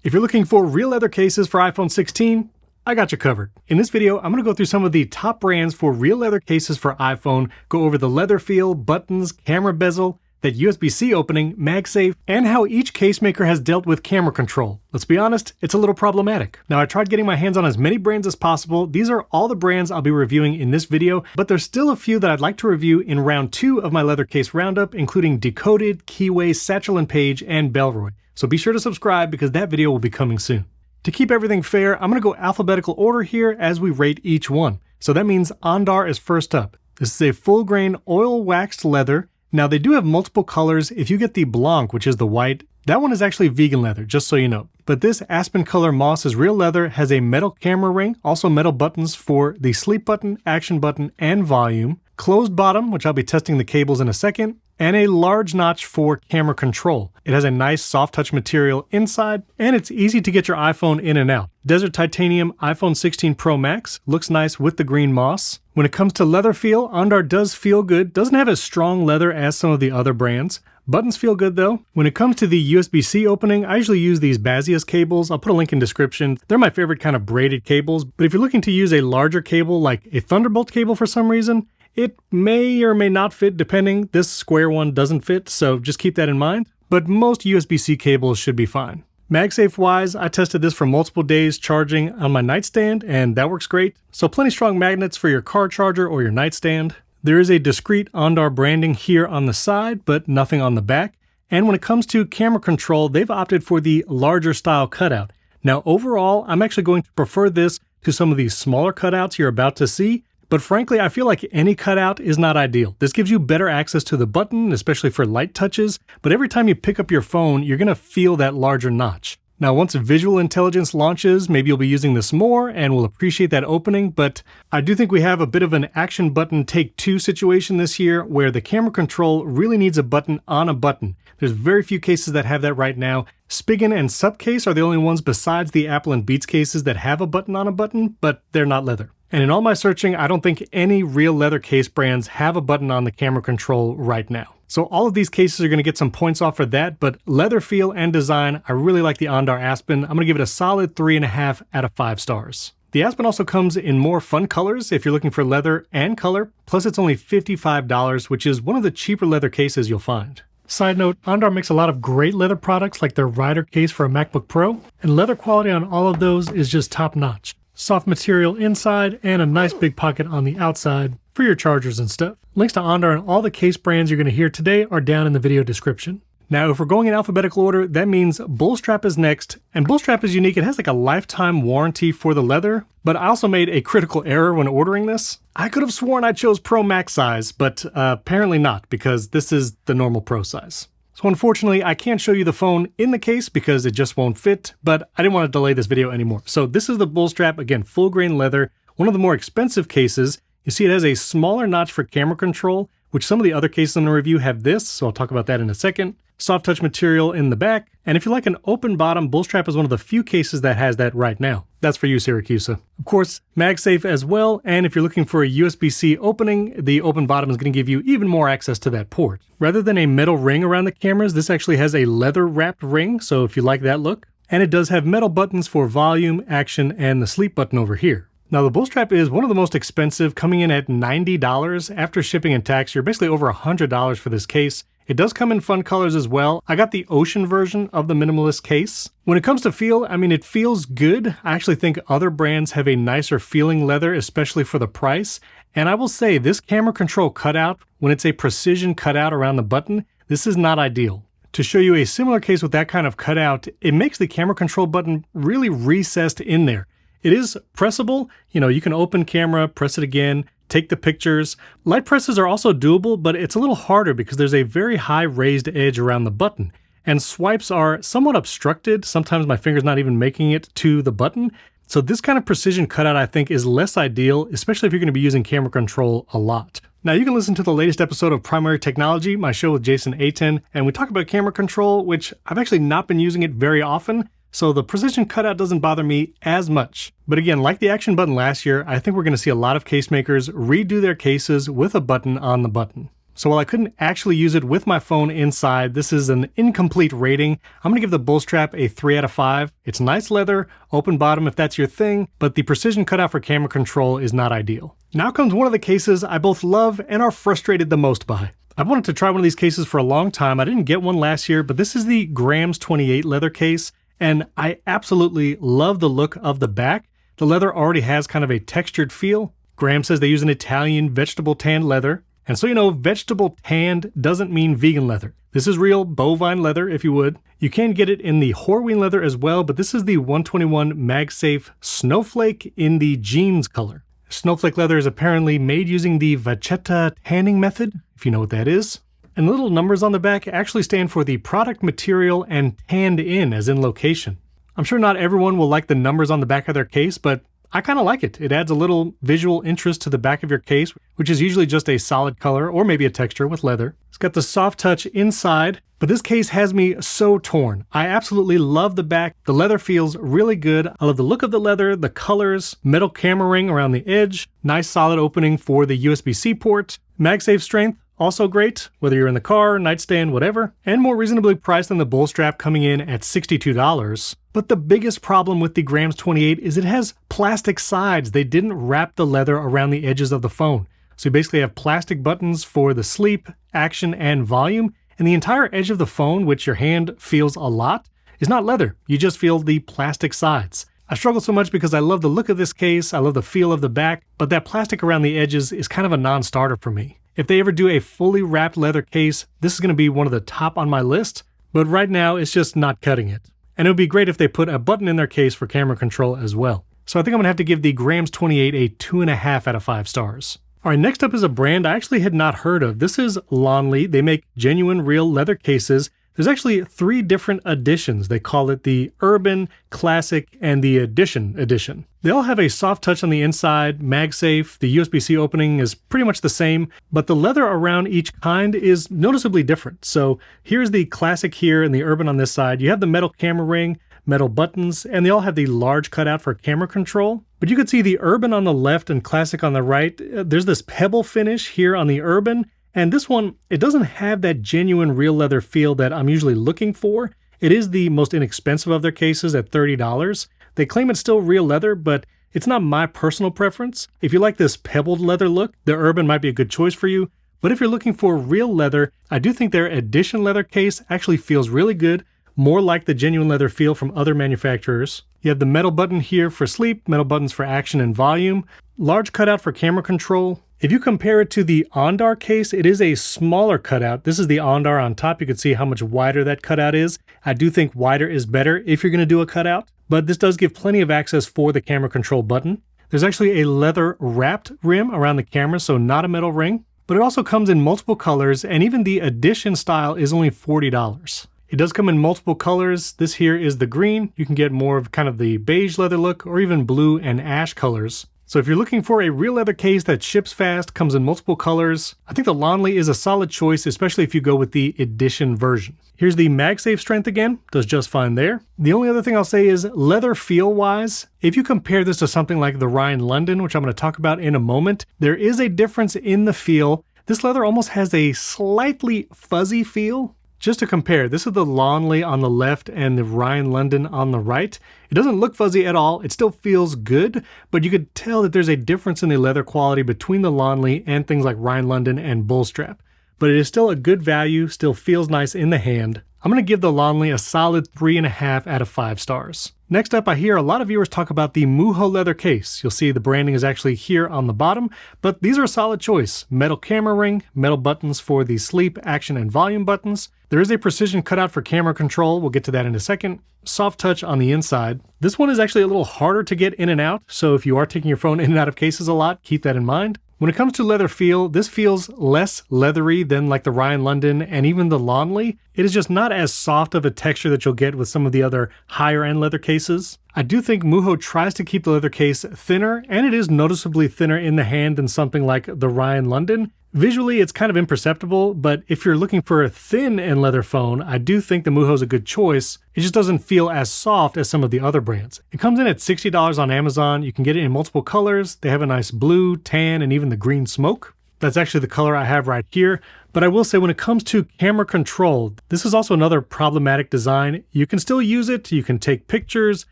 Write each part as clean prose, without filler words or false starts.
If you're looking for real leather cases for iPhone 16, I got you covered. In this video, I'm going to go through some of the top brands for real leather cases for iPhone, go over the leather feel, buttons, camera bezel, that USB-C opening, MagSafe, and how each case maker has dealt with camera control. Let's be honest, it's a little problematic. Now, I tried getting my hands on as many brands as possible. These are all the brands I'll be reviewing in this video, but there's still a few that I'd like to review in round 2 of my leather case roundup, including Decoded, Keyway, Satchel & Page, and Bellroy. So be sure to subscribe because that video will be coming soon. To keep everything fair, I'm going to go alphabetical order here as we rate each one. So that means Andar is first up. This is a full grain oil waxed leather. Now they do have multiple colors. If you get the Blanc, which is the white, that one is actually vegan leather, just so you know. But this Aspen color moss is real leather, has a metal camera ring, also metal buttons for the sleep button, action button, and volume. Closed bottom, which I'll be testing the cables in a second, and a large notch for camera control. It has a nice soft touch material inside, and it's easy to get your iPhone in and out. Desert Titanium iPhone 16 Pro Max looks nice with the green moss. When it comes to leather feel, Andar does feel good. Doesn't have as strong leather as some of the other brands. Buttons feel good though. When it comes to the USB-C opening, I usually use these Baseus cables. I'll put a link in description. They're my favorite kind of braided cables, but if you're looking to use a larger cable like a Thunderbolt cable for some reason, it may or may not fit depending. This square one doesn't fit, so just keep that in mind. But most USB-C cables should be fine. MagSafe wise, I tested this for multiple days charging on my nightstand, and that works great. So plenty strong magnets for your car charger or your nightstand. There is a discrete Andar branding here on the side, but nothing on the back. And when it comes to camera control, they've opted for the larger style cutout. Now overall, I'm actually going to prefer this to some of these smaller cutouts you're about to see. But frankly, I feel like any cutout is not ideal. This gives you better access to the button, especially for light touches, but every time you pick up your phone, you're going to feel that larger notch. Now, once Visual Intelligence launches, maybe you'll be using this more and will appreciate that opening, but I do think we have a bit of an action button take two situation this year where the camera control really needs a button on a button. There's very few cases that have that right now. Spigen and Subcase are the only ones besides the Apple and Beats cases that have a button on a button, but they're not leather. And in all my searching, I don't think any real leather case brands have a button on the camera control right now. So all of these cases are going to get some points off for that, but leather feel and design, I really like the Andar Aspen. I'm going to give it a solid 3.5 out of 5 stars. The Aspen also comes in more fun colors if you're looking for leather and color, plus it's only $55, which is one of the cheaper leather cases you'll find. Side note, Andar makes a lot of great leather products like their Rider case for a MacBook Pro, and leather quality on all of those is just top notch. Soft material inside and a nice big pocket on the outside for your chargers and stuff. Links to Andar and all the case brands you're going to hear today are down in the video description. Now, if we're going in alphabetical order, that means Bullstrap is next, and Bullstrap is unique. It has like a lifetime warranty for the leather, but I also made a critical error when ordering this. I could have sworn I chose Pro Max size, but apparently not, because this is the normal Pro size. So unfortunately, I can't show you the phone in the case because it just won't fit, but I didn't want to delay this video anymore. So this is the Bullstrap, again, full grain leather, one of the more expensive cases. You see it has a smaller notch for camera control, which some of the other cases in the review have this, so I'll talk about that in a second. Soft touch material in the back, and if you like an open bottom, Bullstrap is one of the few cases that has that right now. That's for you, Syracuse. Of course, MagSafe as well, and if you're looking for a USB-C opening, the open bottom is going to give you even more access to that port. Rather than a metal ring around the cameras, this actually has a leather-wrapped ring, so if you like that look. And it does have metal buttons for volume, action, and the sleep button over here. Now the Bullstrap is one of the most expensive, coming in at $90. After shipping and tax, you're basically over $100 for this case. It does come in fun colors as well. I got the ocean version of the minimalist case. When it comes to feel, I mean, it feels good. I actually think other brands have a nicer feeling leather, especially for the price. And I will say this camera control cutout, when it's a precision cutout around the button, this is not ideal. To show you a similar case with that kind of cutout, it makes the camera control button really recessed in there. It is pressable. You know, you can open camera, press it again, take the pictures. Light presses are also doable, but it's a little harder because there's a very high raised edge around the button. And swipes are somewhat obstructed. Sometimes my finger's not even making it to the button. So this kind of precision cutout, I think, is less ideal, especially if you're going to be using camera control a lot. Now, you can listen to the latest episode of Primary Technology, my show with Jason ATEM, and we talk about camera control, which I've actually not been using it very often. So the precision cutout doesn't bother me as much. But again, like the action button last year, I think we're going to see a lot of case makers redo their cases with a button on the button. So while I couldn't actually use it with my phone inside, this is an incomplete rating. I'm gonna give the Bullstrap a 3 out of 5. It's nice leather, open bottom if that's your thing, but the precision cutout for camera control is not ideal. Now comes one of the cases I both love and are frustrated the most by. I've wanted to try one of these cases for a long time. I didn't get one last year, but this is the Grams 28 leather case, and I absolutely love the look of the back. The leather already has kind of a textured feel. Graham says they use an Italian vegetable tanned leather. And so you know, vegetable tanned doesn't mean vegan leather. This is real bovine leather, if you would. You can get it in the Horween leather as well, but this is the 121 MagSafe Snowflake in the jeans color. Snowflake leather is apparently made using the Vachetta tanning method, if you know what that is. And the little numbers on the back actually stand for the product material and tanned in, as in location. I'm sure not everyone will like the numbers on the back of their case, but I kind of like it. It adds a little visual interest to the back of your case, which is usually just a solid color or maybe a texture with leather. It's got the soft touch inside, but this case has me so torn. I absolutely love the back. The leather feels really good. I love the look of the leather, the colors, metal camera ring around the edge, nice solid opening for the USB-C port, MagSafe strength, also great, whether you're in the car, nightstand, whatever, and more reasonably priced than the Bullstrap coming in at $62. But the biggest problem with the Grams 28 is it has plastic sides. They didn't wrap the leather around the edges of the phone. So you basically have plastic buttons for the sleep, action, and volume, and the entire edge of the phone, which your hand feels a lot, is not leather. You just feel the plastic sides. I struggle so much because I love the look of this case, I love the feel of the back, but that plastic around the edges is kind of a non-starter for me. If they ever do a fully wrapped leather case, this is going to be one of the top on my list, but right now it's just not cutting it. And it would be great if they put a button in their case for camera control as well. So I think I'm going to have to give the Grams 28 a 2.5 out of 5 stars. All right, next up is a brand I actually had not heard of. This is Lonli. They make genuine real leather cases. There's actually 3 different editions. They call it the Urban, Classic, and the Edition edition. They all have a soft touch on the inside, MagSafe, the USB-C opening is pretty much the same, but the leather around each kind is noticeably different. So here's the Classic here and the Urban on this side. You have the metal camera ring, metal buttons, and they all have the large cutout for camera control. But you could see the Urban on the left and Classic on the right. There's this pebble finish here on the Urban. And this one, it doesn't have that genuine real leather feel that I'm usually looking for. It is the most inexpensive of their cases at $30. They claim it's still real leather, but it's not my personal preference. If you like this pebbled leather look, the Urban might be a good choice for you. But if you're looking for real leather, I do think their Edition leather case actually feels really good, more like the genuine leather feel from other manufacturers. You have the metal button here for sleep, metal buttons for action and volume, large cutout for camera control. If you compare it to the Andar case, it is a smaller cutout. This is the Andar on top. You can see how much wider that cutout is. I do think wider is better if you're going to do a cutout, but this does give plenty of access for the camera control button. There's actually a leather wrapped rim around the camera, so not a metal ring, but it also comes in multiple colors, and even the Edition style is only $40. It does come in multiple colors. This here is the green. You can get more of kind of the beige leather look or even blue and ash colors. So if you're looking for a real leather case that ships fast, comes in multiple colors, I think the Lonli is a solid choice, especially if you go with the Edition version. Here's the MagSafe strength again, does just fine there. The only other thing I'll say is leather feel-wise, if you compare this to something like the Ryan London, which I'm going to talk about in a moment, there is a difference in the feel. This leather almost has a slightly fuzzy feel. Just to compare, this is the Lonli on the left and the Ryan London on the right. It doesn't look fuzzy at all. It still feels good, but you could tell that there's a difference in the leather quality between the Lonli and things like Ryan London and Bullstrap. But it is still a good value, still feels nice in the hand. I'm going to give the Lonli a solid 3.5 out of 5 stars. Next up, I hear a lot of viewers talk about the Mujjo leather case. You'll see the branding is actually here on the bottom, but these are a solid choice. Metal camera ring, metal buttons for the sleep, action, and volume buttons. There is a precision cutout for camera control. We'll get to that in a second. Soft touch on the inside. This one is actually a little harder to get in and out, so if you are taking your phone in and out of cases a lot, keep that in mind. When it comes to leather feel, this feels less leathery than like the Ryan London and even the Lonli. It is just not as soft of a texture that you'll get with some of the other higher end leather cases. I do think Mujjo tries to keep the leather case thinner, and it is noticeably thinner in the hand than something like the Ryan London. Visually, it's kind of imperceptible, but if you're looking for a thin and leather phone, I do think the Mujjo is a good choice. It just doesn't feel as soft as some of the other brands. It comes in at $60 on Amazon. You can get it in multiple colors. They have a nice blue, tan, and even the green smoke. That's actually the color I have right here. But I will say when it comes to camera control, this is also another problematic design. You can still use it, you can take pictures.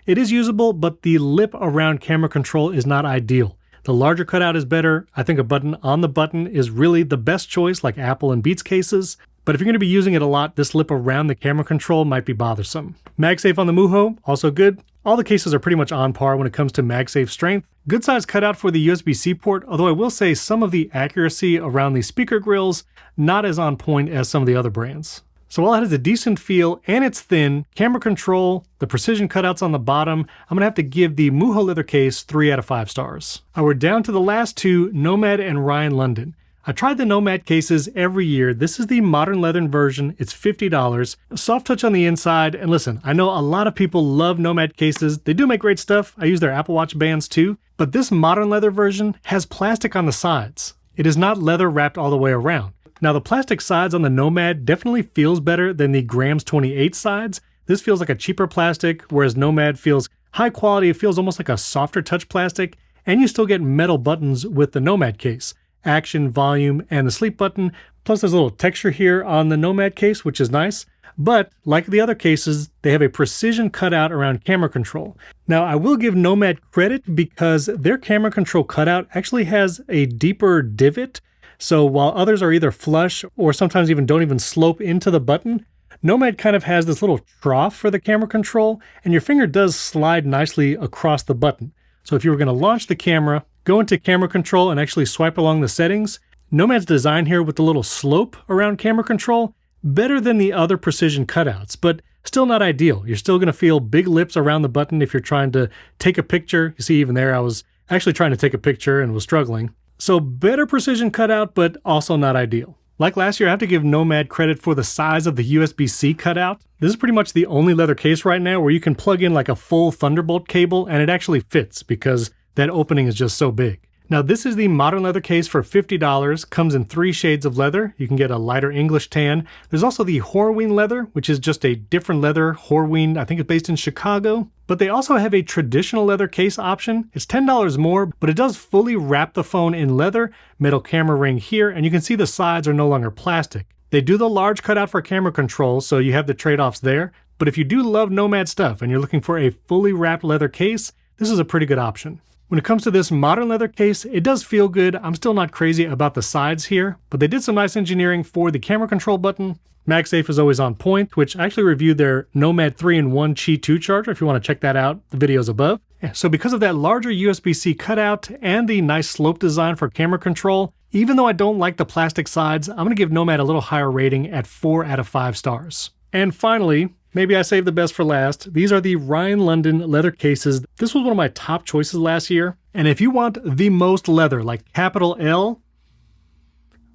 It is usable, but the lip around camera control is not ideal. The larger cutout is better. I think a button on the button is really the best choice, like Apple and Beats cases. But if you're going to be using it a lot, this lip around the camera control might be bothersome. MagSafe on the Mujjo, also good. All the cases are pretty much on par when it comes to MagSafe strength. Good size cutout for the USB-C port, although I will say some of the accuracy around the speaker grills, not as on point as some of the other brands. So while it has a decent feel and it's thin, camera control, the precision cutouts on the bottom, I'm gonna have to give the Mujjo leather case 3 out of 5 stars. We're down to the last two, Nomad and Ryan London. I tried the Nomad cases every year. This is the modern leather version. It's $50. Soft touch on the inside. And listen, I know a lot of people love Nomad cases. They do make great stuff. I use their Apple Watch bands too. But this modern leather version has plastic on the sides. It is not leather wrapped all the way around. Now the plastic sides on the Nomad definitely feels better than the Grams 28 sides. This feels like a cheaper plastic, whereas Nomad feels high quality. It feels almost like a softer touch plastic. And you still get metal buttons with the Nomad case. Action, volume, and the sleep button. Plus there's a little texture here on the Nomad case, which is nice. But like the other cases, they have a precision cutout around camera control. Now I will give Nomad credit because their camera control cutout actually has a deeper divot. So while others are either flush or sometimes even don't even slope into the button, Nomad kind of has this little trough for the camera control, and your finger does slide nicely across the button. So if you were going to launch the camera, go into camera control and actually swipe along the settings, Nomad's design here with the little slope around camera control, better than the other precision cutouts, but still not ideal. You're still going to feel big lips around the button if you're trying to take a picture. You see even there I was actually trying to take a picture and was struggling. So better precision cutout, but also not ideal. Like last year, I have to give Nomad credit for the size of the USB-C cutout. This is pretty much the only leather case right now where you can plug in like a full Thunderbolt cable and it actually fits because that opening is just so big. Now this is the modern leather case for $50, comes in 3 shades of leather. You can get a lighter English tan. There's also the Horween leather, which is just a different leather. Horween, I think it's based in Chicago. But they also have a traditional leather case option. It's $10 more, but it does fully wrap the phone in leather, metal camera ring here, and you can see the sides are no longer plastic. They do the large cutout for camera control, so you have the trade-offs there. But if you do love Nomad stuff and you're looking for a fully wrapped leather case, this is a pretty good option. When it comes to this modern leather case, it does feel good. I'm still not crazy about the sides here, but they did some nice engineering for the camera control button. MagSafe is always on point, which I actually reviewed their Nomad 3-in-1 Qi 2 charger. If you want to check that out, the video's above. So because of that larger USB-C cutout and the nice slope design for camera control, even though I don't like the plastic sides, I'm going to give Nomad a little higher rating at 4 out of 5 stars. And finally, maybe I saved the best for last. These are the Ryan London leather cases. This was one of my top choices last year. And if you want the most leather, like capital L,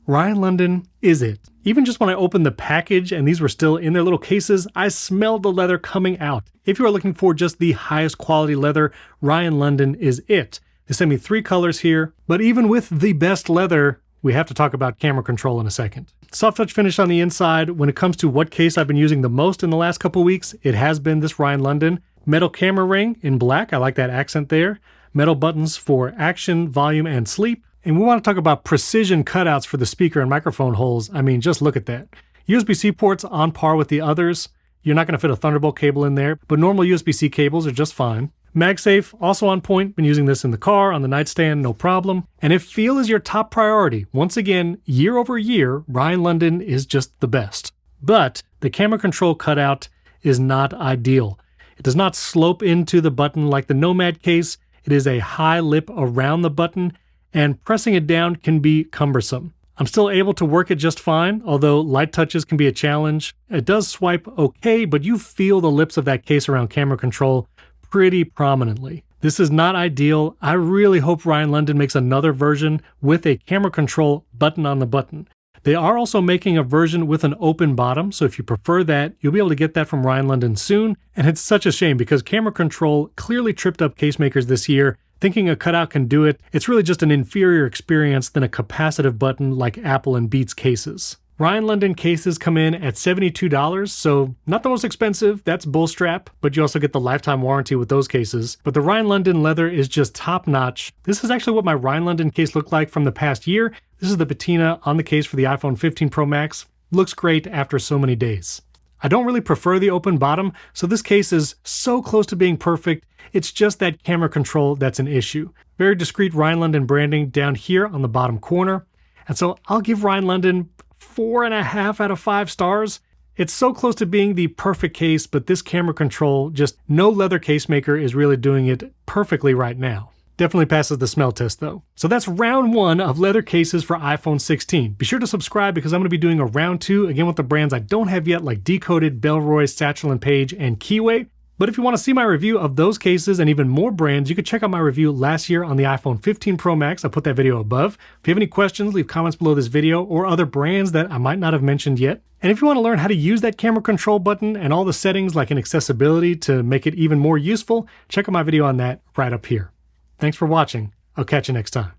Ryan London is it. Even just when I opened the package and these were still in their little cases, I smelled the leather coming out. If you are looking for just the highest quality leather, Ryan London is it. They sent me 3 colors here, but even with the best leather, we have to talk about camera control in a second. Soft touch finish on the inside. When it comes to what case I've been using the most in the last couple weeks, it has been this Ryan London. Metal camera ring in black. I like that accent there. Metal buttons for action, volume, and sleep. And we want to talk about precision cutouts for the speaker and microphone holes. I mean, just look at that. USB-C ports on par with the others. You're not going to fit a Thunderbolt cable in there, but normal USB-C cables are just fine. MagSafe, also on point. Been using this in the car, on the nightstand, no problem. And if feel is your top priority, once again, year over year, Ryan London is just the best. But the camera control cutout is not ideal. It does not slope into the button like the Nomad case. It is a high lip around the button, and pressing it down can be cumbersome. I'm still able to work it just fine, although light touches can be a challenge. It does swipe okay, but you feel the lips of that case around camera control pretty prominently. This is not ideal. I really hope Ryan London makes another version with a camera control button on the button. They are also making a version with an open bottom, so if you prefer that, you'll be able to get that from Ryan London soon. And it's such a shame because camera control clearly tripped up case makers this year. Thinking a cutout can do it, it's really just an inferior experience than a capacitive button like Apple and Beats cases. Ryan London cases come in at $72, so not the most expensive, that's Bullstrap, but you also get the lifetime warranty with those cases. But the Ryan London leather is just top notch. This is actually what my Ryan London case looked like from the past year. This is the patina on the case for the iPhone 15 Pro Max. Looks great after so many days. I don't really prefer the open bottom, so this case is so close to being perfect. It's just that camera control that's an issue. Very discreet Rhinelander branding down here on the bottom corner. And so I'll give Rhinelander 4.5 out of 5 stars. It's so close to being the perfect case, but this camera control, just no leather case maker is really doing it perfectly right now. Definitely passes the smell test though. So that's round 1 of leather cases for iPhone 16. Be sure to subscribe because I'm going to be doing a round 2, again with the brands I don't have yet, like Decoded, Bellroy, Satchel & Page, and Keyway. But if you want to see my review of those cases and even more brands, you can check out my review last year on the iPhone 15 Pro Max. I'll put that video above. If you have any questions, leave comments below this video or other brands that I might not have mentioned yet. And if you want to learn how to use that camera control button and all the settings like in accessibility to make it even more useful, check out my video on that right up here. Thanks for watching. I'll catch you next time.